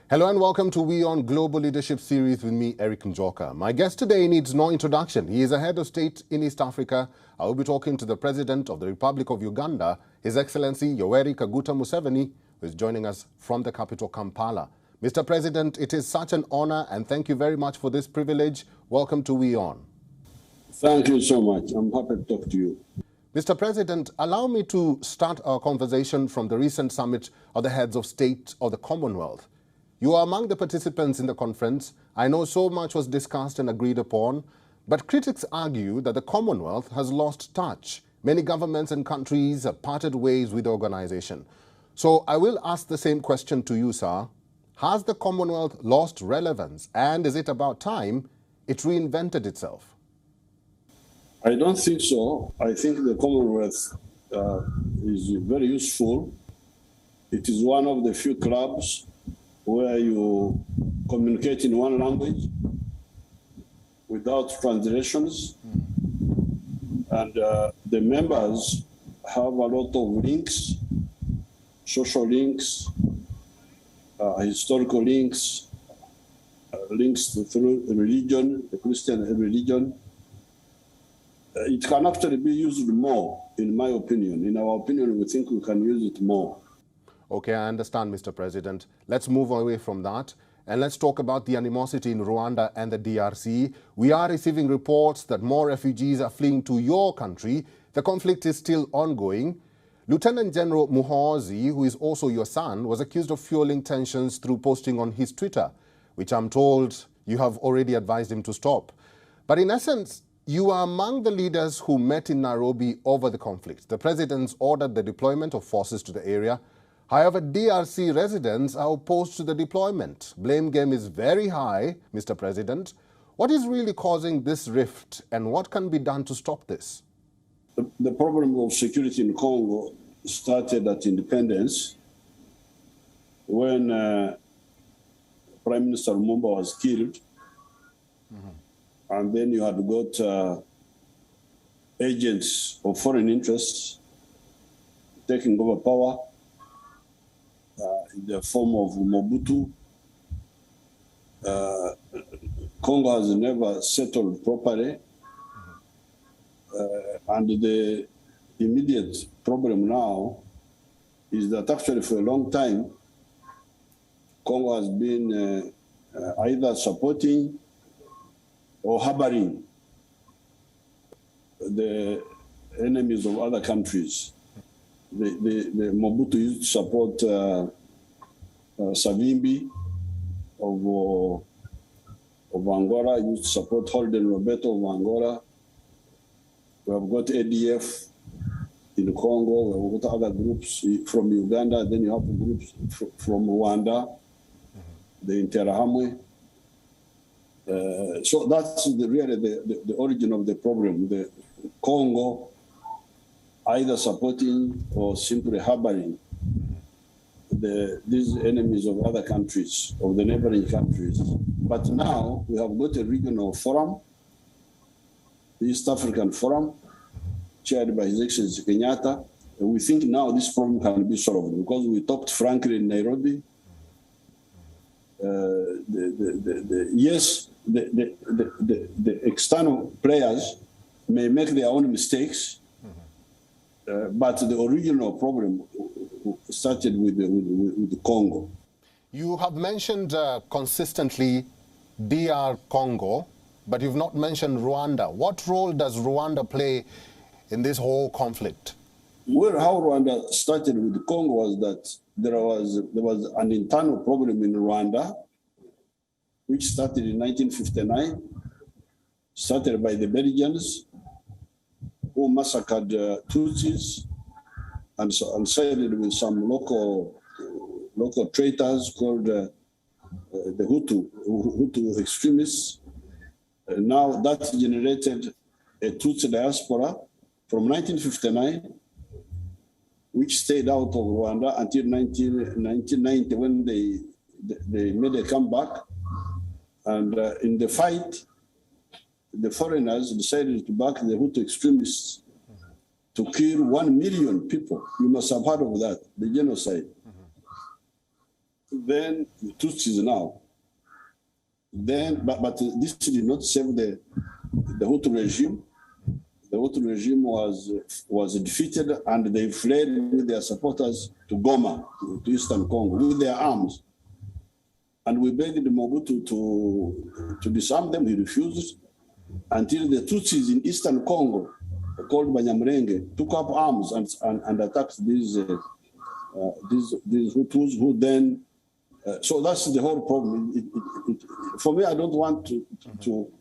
Hello and welcome to WION Global Leadership Series with me, Eric Njoka. My guest today needs no introduction. He is a head of state in East Africa. I will be talking to the President of the Republic of Uganda, His Excellency Yoweri Museveni, who is joining us from the capital, Kampala. Mr. President, it is such an honor and thank you very much for this privilege. Welcome to WION. Thank you so much. I'm happy to talk to you. Mr. President, allow me to start our conversation from the recent summit of the heads of state of the Commonwealth. You are among the participants in the conference. I know so much was discussed and agreed upon, but critics argue that the Commonwealth has lost touch. Many governments and countries have parted ways with the organization. So I will ask the same question to you, sir. Has the Commonwealth lost relevance, and is it about time it reinvented itself? I don't think so. I think the Commonwealth is very useful. It is one of the few clubs where you communicate in one language without translations. And the members have a lot of links, social links, historical links, links through religion, the Christian religion. It can actually be used more, in my opinion. In our opinion, we think we can use it more. Okay, I understand, Mr. President. Let's move away from that and let's talk about the animosity in Rwanda and the DRC. We are receiving reports that more refugees are fleeing to your country. The conflict is still ongoing. Lieutenant General Muhoozi, who is also your son, was accused of fueling tensions through posting on his Twitter, which I'm told you have already advised him to stop. But in essence, you are among the leaders who met in Nairobi over the conflict. The presidents ordered the deployment of forces to the area. However, DRC residents are opposed to the deployment. Blame game is very high, Mr. President. What is really causing this rift and what can be done to stop this? The problem of security in Congo started at independence when Prime Minister Lumumba was killed. And then you had got agents of foreign interests taking over power in the form of Mobutu. Congo has never settled properly. And the immediate problem now is that actually for a long time, Congo has been either supporting or harboring the enemies of other countries. The Mobutu used to support Savimbi of Angola, used to support Holden Roberto of Angola. We have got ADF in Congo, we have got other groups from Uganda, then you have groups from Rwanda, the Interahamwe. So that's really the origin of the problem. The Congo either supporting or simply harboring these enemies of other countries, of the neighboring countries. But now we have got a regional forum, the East African Forum, chaired by His Excellency Kenyatta. And we think now this problem can be solved because we talked frankly in Nairobi. Yes, the external players may make their own mistakes, but the original problem started with the Congo. You have mentioned consistently DR Congo, but you've not mentioned Rwanda. What role does Rwanda play in this whole conflict? Well, how Rwanda started with Congo was that there was an internal problem in Rwanda, which started in 1959, started by the Belgians, who massacred Tutsis and sided with some local traitors called the Hutu extremists. Now that generated a Tutsi diaspora from 1959, which stayed out of Rwanda until 1990 when they made a comeback. And in the fight, the foreigners decided to back the Hutu extremists to kill 1 million people. You must have heard of that, the genocide. then Tutsis now. Then, but this did not save the Hutu regime. The Hutu regime was defeated, and they fled with their supporters to Goma, to Eastern Congo, with their arms. And we begged Mobutu to disarm them. He refused, until the Tutsis in Eastern Congo, called Banyamulenge, took up arms and attacked these Hutus, who then. So that's the whole problem. For me, I don't want to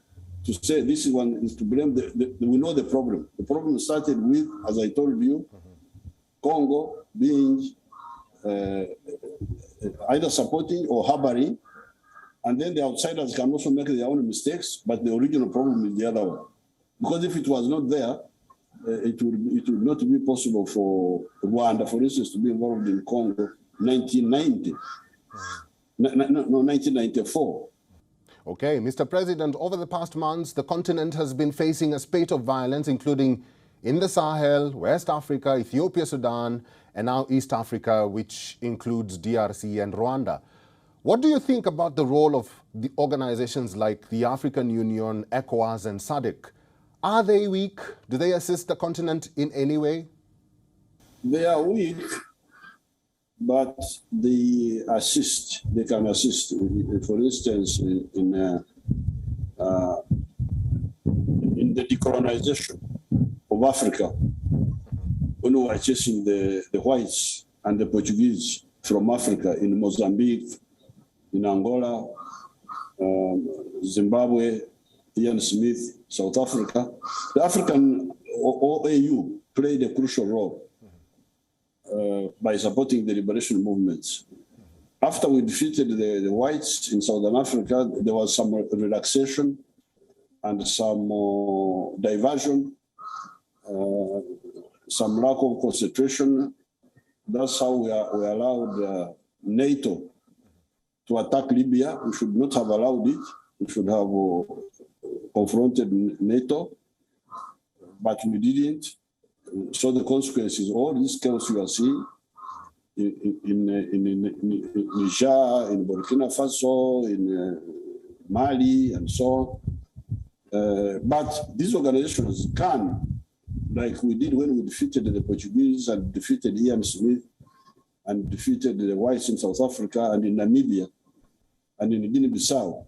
say this one is to blame. We know the problem. The problem started with, as I told you, Congo being either supporting or harboring, and then the outsiders can also make their own mistakes, but the original problem is the other one. Because if it was not there, it would not be possible for Rwanda, for instance, to be involved in Congo 1990. No, 1994. Okay, Mr. President, over the past months, the continent has been facing a spate of violence, including in the Sahel, West Africa, Ethiopia, Sudan, and now East Africa, which includes DRC and Rwanda. What do you think about the role of the organizations like the African Union, ECOWAS, and SADC? Are they weak? Do they assist the continent in any way? They are weak, but they assist. They can assist. For instance, in the decolonization of Africa, when we were chasing the whites and the Portuguese from Africa, in Mozambique, in Angola, Zimbabwe, Ian Smith, South Africa, the African OAU played a crucial role by supporting the liberation movements. After we defeated the whites in Southern Africa, there was some relaxation and some diversion, some lack of concentration. That's how we allowed NATO to attack Libya. We should not have allowed it. We should have confronted NATO, but we didn't. So the consequences, all this chaos you are seeing in Niger, in Burkina Faso, in Mali, and so on. But these organizations can, like we did when we defeated the Portuguese and defeated Ian Smith and defeated the whites in South Africa and in Namibia and in Guinea-Bissau.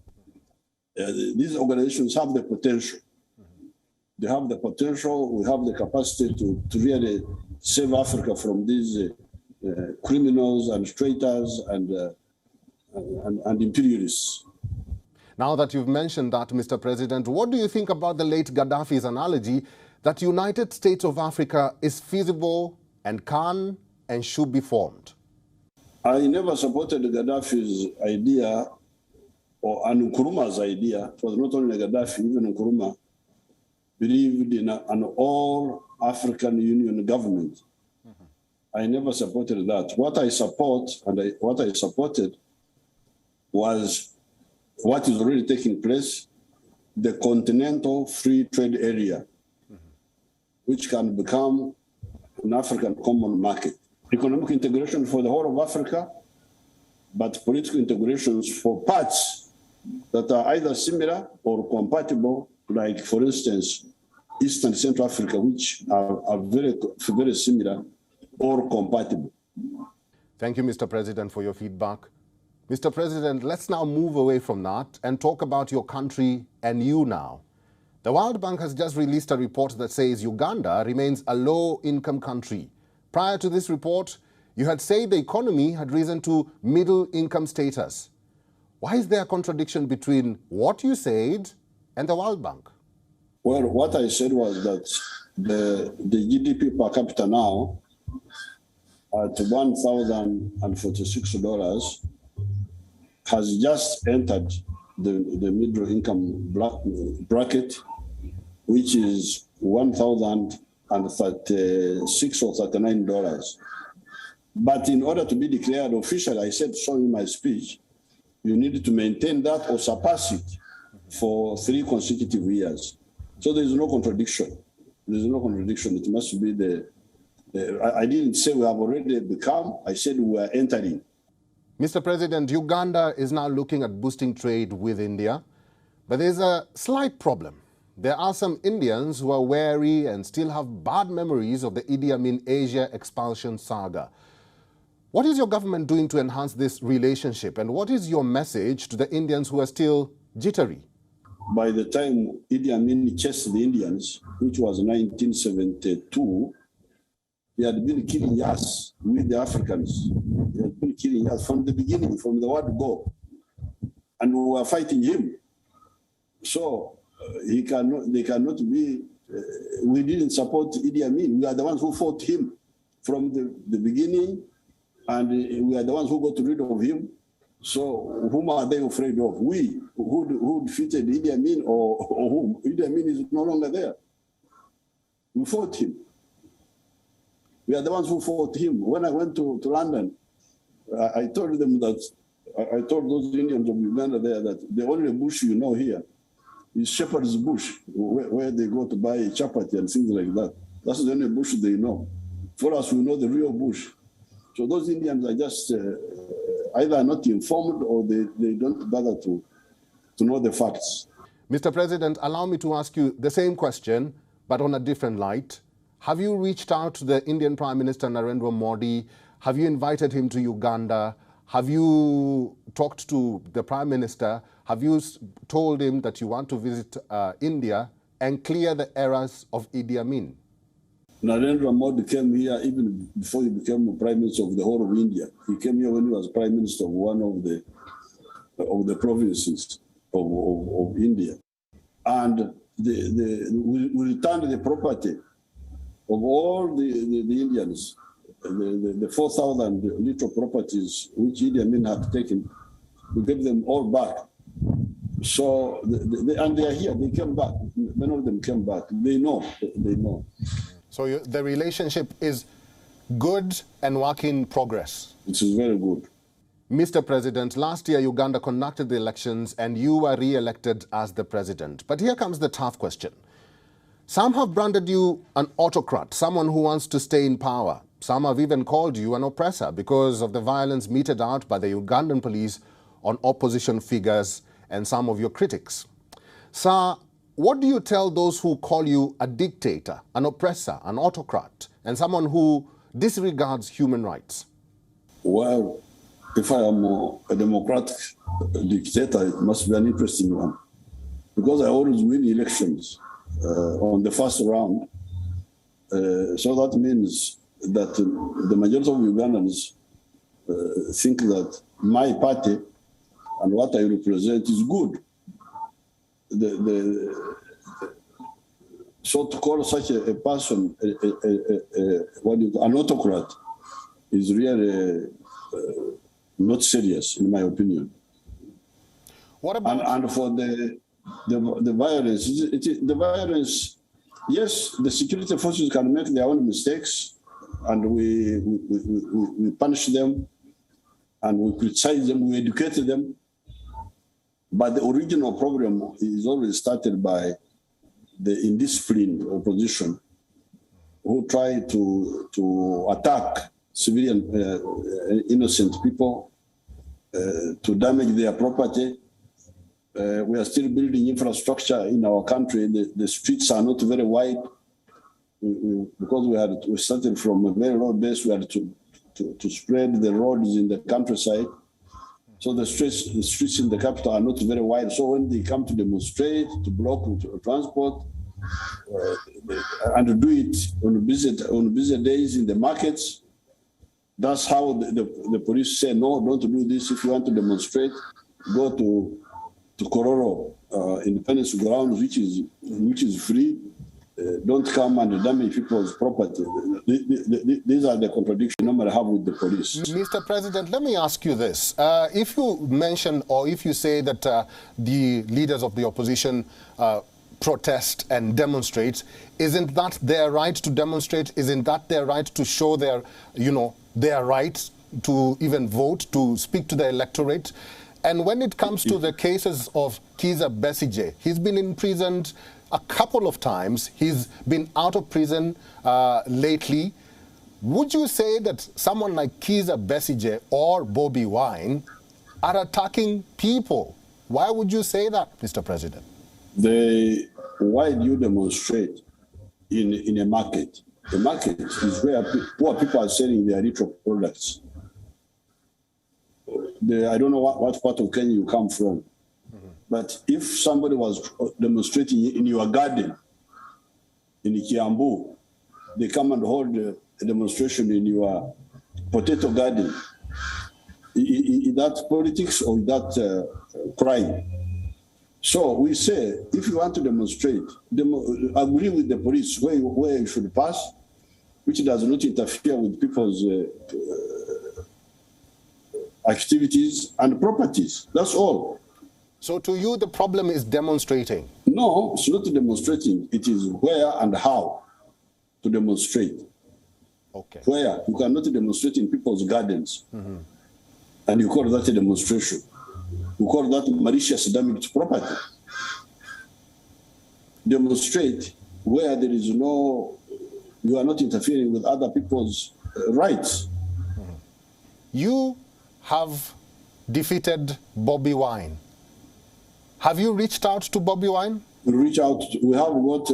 These organizations have the potential. They have the potential, we have the capacity to really save Africa from these criminals and traitors and imperialists. Now that you've mentioned that, Mr. President, what do you think about the late Gaddafi's analogy that United States of Africa is feasible and can and should be formed? I never supported Gaddafi's idea or Nkrumah's idea. It was not only Gaddafi, even Nkrumah believed in an all-African Union government. I never supported that. What I support and what I supported was what is already taking place, the continental free trade area, which can become an African common market. Economic integration for the whole of Africa, but political integrations for parts that are either similar or compatible, like, for instance, East and Central Africa, which are very, very similar or compatible. Thank you, Mr. President, for your feedback. Mr. President, let's now move away from that and talk about your country and you now. The World Bank has just released a report that says Uganda remains a low-income country. Prior to this report, you had said the economy had risen to middle-income status. Why is there a contradiction between what you said and the World Bank? Well, what I said was that the GDP per capita now at $1,046 has just entered the middle income bracket, which is $1,036 or $39. But in order to be declared official, I said so in my speech, you need to maintain that or surpass it for 3 consecutive years. So there is no contradiction. There is no contradiction. It must be I didn't say we have already become, I said we are entering. Mr. President, Uganda is now looking at boosting trade with India, but there's a slight problem. There are some Indians who are wary and still have bad memories of the Idi Amin Asia expulsion saga. What is your government doing to enhance this relationship, and what is your message to the Indians who are still jittery? By the time Idi Amin chased the Indians, which was 1972, he had been killing us with the Africans. He had been killing us from the beginning, from the word go. And we were fighting him. So they cannot be, we didn't support Idi Amin. We are the ones who fought him from the beginning, and we are the ones who got rid of him. So whom are they afraid of? We, who defeated Idi Amin, or whom? Idi Amin is no longer there. We fought him. We are the ones who fought him. When I went to London, I told them that, I told those Indians of Uganda there that the only bush you know here is Shepherd's Bush, where they go to buy chapati and things like that. That's the only bush they know. For us, we know the real bush. So those Indians are just either not informed or they don't bother to know the facts. Mr. President, allow me to ask you the same question, but on a different light. Have you reached out to the Indian Prime Minister Narendra Modi? Have you invited him to Uganda? Have you talked to the Prime Minister? Have you told him that you want to visit India and clear the errors of Idi Amin? Narendra Modi came here even before he became Prime Minister of the whole of India. He came here when he was Prime Minister of one of the provinces of India. And we returned the property of all the Indians, the 4,000 little properties which Idi Amin had taken. We gave them all back. So, and they are here, they came back. Many of them came back. They know. So the relationship is good and work in progress? It is very good. Mr. President, last year Uganda conducted the elections and you were re-elected as the president. But here comes the tough question. Some have branded you an autocrat, someone who wants to stay in power. Some have even called you an oppressor because of the violence meted out by the Ugandan police on opposition figures and some of your critics. Sir, what do you tell those who call you a dictator, an oppressor, an autocrat, and someone who disregards human rights? Well, if I am a democratic dictator, it must be an interesting one. Because I always win elections on the first round. So that means that the majority of Ugandans think that my party and what I represent is good. So to call such a person an autocrat is really not serious, in my opinion. What about and for the violence? The violence, yes, the security forces can make their own mistakes, and we punish them, and we criticize them, we educate them. But the original problem is always started by the indisciplined opposition who try to attack civilian, innocent people, to damage their property. We are still building infrastructure in our country. The streets are not very wide because we started from a very low base. We had to spread the roads in the countryside. So the streets in the capital are not very wide. So when they come to demonstrate, to block transport, and to do it on busy days in the markets, that's how the police say, no, don't do this. If you want to demonstrate, go to Kororo Independence Ground, which is free. Don't come and damage people's property. These are the contradictions I normally have with the police. Mr. President, let me ask you this. If you mention or if you say that the leaders of the opposition protest and demonstrate, isn't that their right to demonstrate? Isn't that their right to show their rights to even vote, to speak to the electorate? And when it comes to the cases of Kizza Besigye, he's been imprisoned a couple of times. He's been out of prison lately. Would you say that someone like Kizza Besigye or Bobi Wine are attacking people? Why would you say that, Mr. President? Why do you demonstrate in a market? The market is where poor people are selling their retail products. I don't know what part of Kenya you come from, but if somebody was demonstrating in your garden, in Kiambu, they come and hold a demonstration in your potato garden, is that politics or is that crime? So we say, if you want to demonstrate, agree with the police where you should pass, which does not interfere with people's activities and properties. That's all. So to you, the problem is demonstrating? No, it's not demonstrating. It is where and how to demonstrate. Okay. Where you cannot demonstrate in people's gardens, and you call that a demonstration. You call that malicious damage to property. Demonstrate where there is no, you are not interfering with other people's rights. You have defeated Bobi Wine. Have you reached out to Bobi Wine? We have got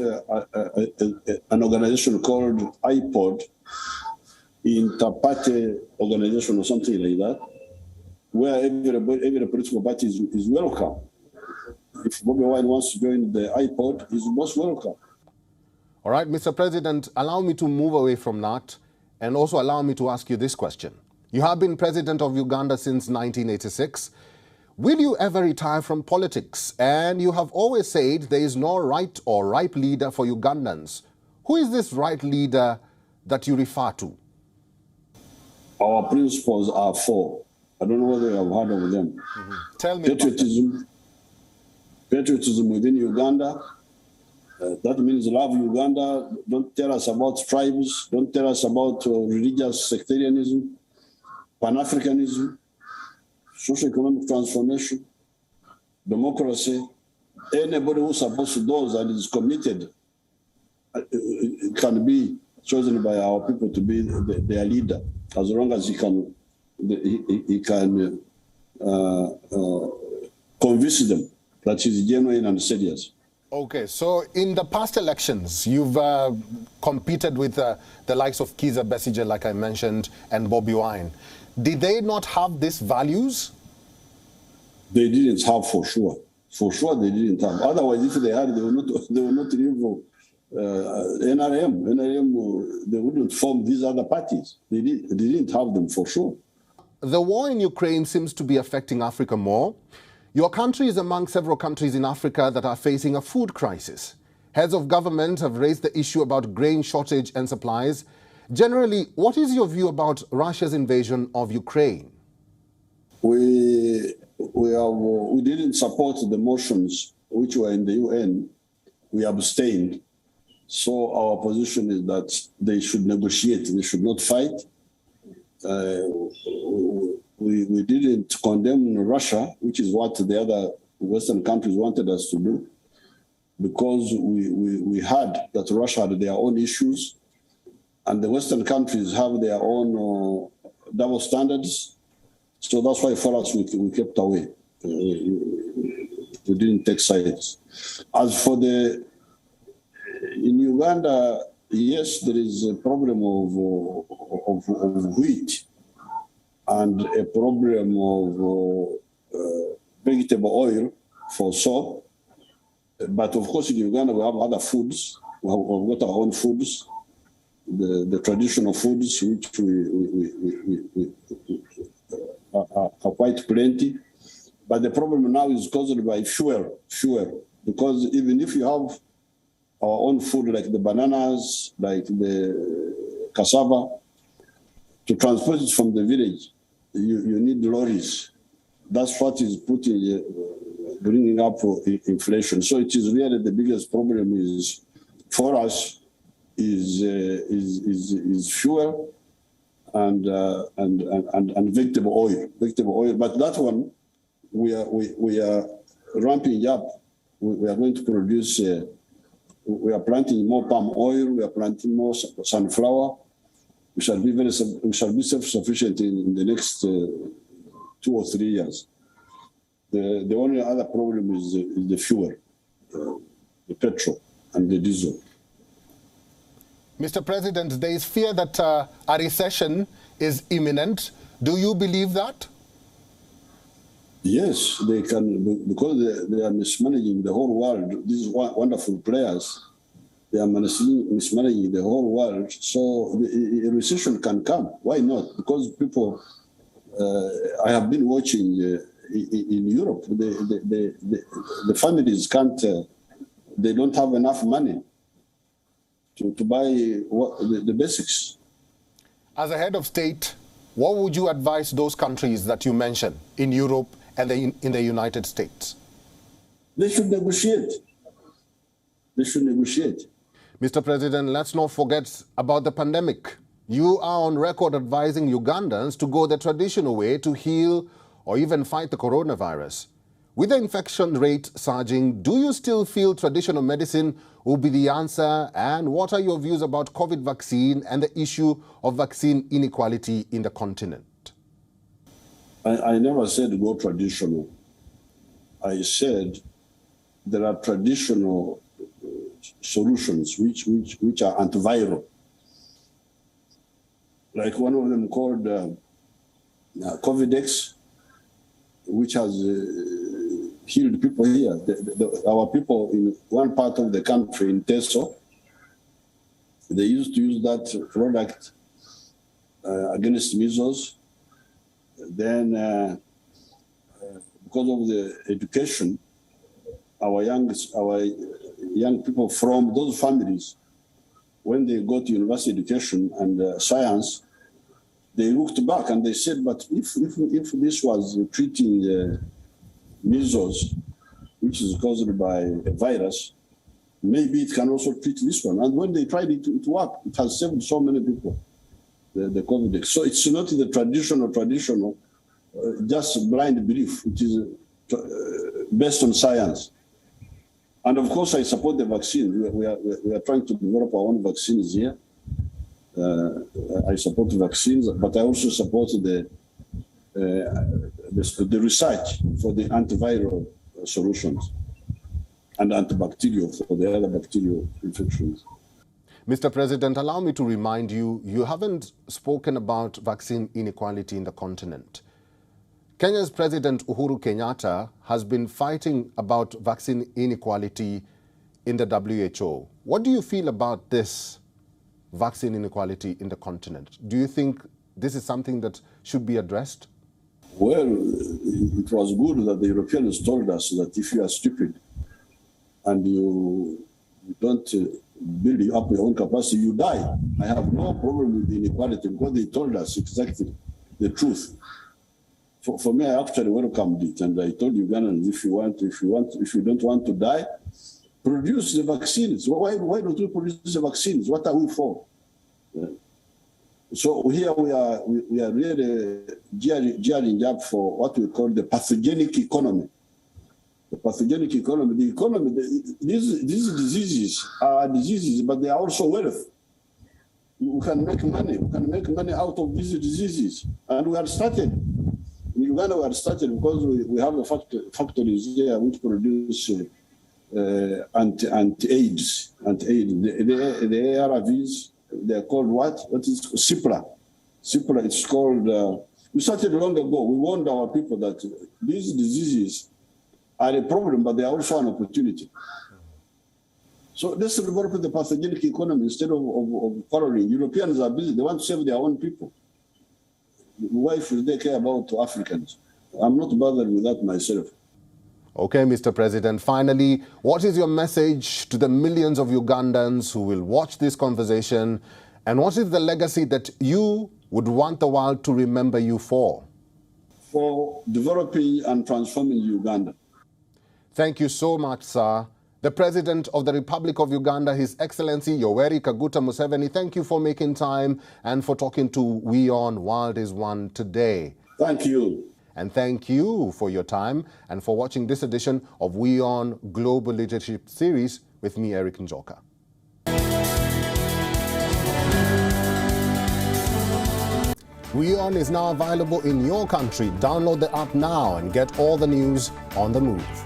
an organization called IPOD, Interparty Organization or something like that, where every political party is welcome. If Bobi Wine wants to join the IPOD, he's most welcome. All right, Mr. President, allow me to move away from that and also allow me to ask you this question. You have been president of Uganda since 1986. Will you ever retire from politics? And you have always said there is no right or ripe leader for Ugandans. Who is this right leader that you refer to? Our principles are four. I don't know whether you have heard of them. Tell me Patriotism within Uganda. That means love Uganda. Don't tell us about tribes. Don't tell us about religious sectarianism, Pan-Africanism, socio-economic transformation, democracy. Anybody who's supposed to do that is committed can be chosen by our people to be their leader, as long as he can convince them that he's genuine and serious. Okay, so in the past elections, you've competed with the likes of Kizza Besigye, like I mentioned, and Bobi Wine. Did they not have these values? They didn't have, for sure. For sure, they didn't have. Otherwise, if they had, they would not leave NRM. NRM, they wouldn't form these other parties. They didn't have them, for sure. The war in Ukraine seems to be affecting Africa more. Your country is among several countries in Africa that are facing a food crisis. Heads of government have raised the issue about grain shortage and supplies. Generally, what is your view about Russia's invasion of Ukraine? We didn't support the motions which were in the UN. We abstained. So our position is that they should negotiate. They should not fight. We didn't condemn Russia, which is what the other Western countries wanted us to do, because we heard that Russia had their own issues, and the Western countries have their own double standards. So that's why for us, we kept away. We didn't take sides. As for in Uganda, yes, there is a problem of wheat and a problem of vegetable oil for soap. But of course, in Uganda, we have other foods. We've got our own foods, the traditional foods, which we are quite plenty. But the problem now is caused by fuel. Because even if you have our own food, like the bananas, like the cassava, to transport it from the village, you need lorries. That's what is bringing up inflation. So it is really the biggest problem is for us is fuel and vegetable oil. But that one we are ramping up. We are going to produce. We are planting more palm oil. We are planting more sunflower. we shall be self-sufficient in the next 2 or 3 years. The only other problem is the fuel, the petrol and the diesel. Mr. President, there is fear that a recession is imminent. Do you believe that? Yes, they can, because they are mismanaging the whole world. These wonderful players, they are mismanaging the whole world. So a recession can come. Why not? Because people, I have been watching in Europe, the families can't, they don't have enough money to buy the basics. As a head of state, what would you advise those countries that you mentioned in Europe and in the United States? They should negotiate. They should negotiate. Mr. President, let's not forget about the pandemic. You are on record advising Ugandans to go the traditional way to heal or even fight the coronavirus. With the infection rate surging, do you still feel traditional medicine will be the answer? And what are your views about COVID vaccine and the issue of vaccine inequality in the continent? I never said go traditional. I said there are traditional solutions which are antiviral. Like one of them called COVIDX, which has healed people here. Our people in one part of the country, in Teso, they used to use that product against measles. Then, because of the education, our young people from those families, when they got university education and science, they looked back and they said, but if this was treating measles, which is caused by a virus, maybe it can also treat this one. And when they tried it, it worked. It has saved so many people, the COVID. So it's not the traditional, just blind belief. It is based on science. And of course, I support the vaccine. We are trying to develop our own vaccines here. I support vaccines, but I also support the research for the antiviral solutions and antibacterial for the other bacterial infections. Mr. President, allow me to remind you, you haven't spoken about vaccine inequality in the continent. Kenya's President Uhuru Kenyatta has been fighting about vaccine inequality in the WHO. What do you feel about this vaccine inequality in the continent? Do you think this is something that should be addressed? Well, it was good that the Europeans told us that if you are stupid and you don't build up your own capacity, you die. I have no problem with the inequality because they told us exactly the truth. For me, I actually welcomed it, and I told Ugandans, if you don't want to die, produce the vaccines. Why don't we produce the vaccines? What are we for? So here we are really gearing up for what we call the pathogenic economy. The pathogenic economy, these diseases are diseases, but they are also wealth. We can make money. We can make money out of these diseases, and we have started. In Uganda, we have started because we have a factories here which produce anti-AIDS. The ARVs, they're called what? What is Cipla? Cipla, it's called, we started long ago. We warned our people that these diseases are a problem, but they are also an opportunity. So let's develop the pathogenic economy instead of quarreling. Europeans are busy. They want to save their own people. Why should they care about Africans? I'm not bothered with that myself. Okay, Mr. President, finally, what is your message to the millions of Ugandans who will watch this conversation, and what is the legacy that you would want the world to remember you for? For developing and transforming Uganda. Thank you so much, sir. The President of the Republic of Uganda, His Excellency Yoweri Museveni, thank you for making time and for talking to WION World is One today. Thank you. And thank you for your time and for watching this edition of WION Global Leadership Series with me, Eric Njoka. WION is now available in your country. Download the app now and get all the news on the move.